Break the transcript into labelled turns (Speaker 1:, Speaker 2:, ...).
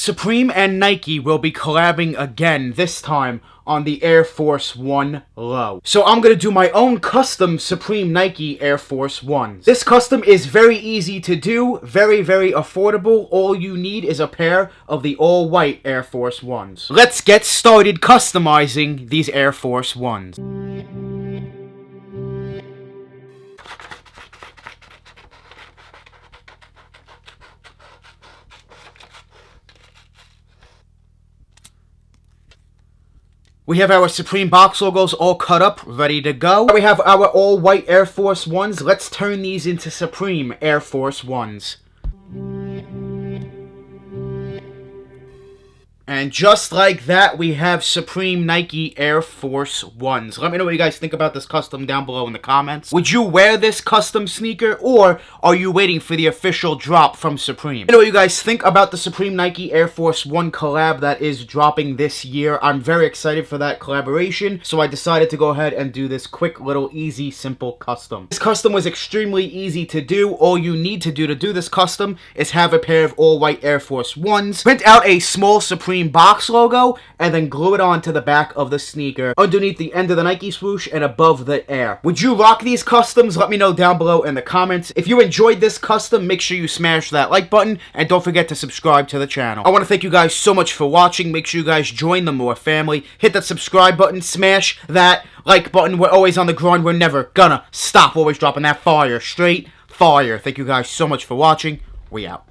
Speaker 1: Supreme and Nike will be collabing again, this time on the Air Force One Low. So I'm going to do my own custom Supreme Nike Air Force Ones. This custom is very easy to do, very, very affordable. All you need is a pair of the all-white Air Force Ones. Let's get started customizing these Air Force Ones. We have our Supreme box logos all cut up, ready to go. We have our all-white Air Force Ones. Let's turn these into Supreme Air Force Ones. And just like that, we have Supreme Nike Air Force Ones. Let me know what you guys think about this custom down below in the comments. Would you wear this custom sneaker, or are you waiting for the official drop from Supreme? Let me know what you guys think about the Supreme Nike Air Force One collab that is dropping this year. I'm very excited for that collaboration, so I decided to go ahead and do this quick, little, easy, simple custom. This custom was extremely easy to do. All you need to do this custom is have a pair of all-white Air Force Ones, print out a small Supreme box logo, and then glue it onto the back of the sneaker underneath the end of the Nike swoosh and above the Air. Would you rock these customs? Let me know down below in the comments. If you enjoyed this custom, make sure you smash that like button and don't forget to subscribe to the channel. I want to thank you guys so much for watching. Make sure you guys join the More family. Hit that subscribe button, smash that like button. We're always on the grind. We're never gonna stop. Always dropping that fire, straight fire. Thank you guys so much for watching. We out.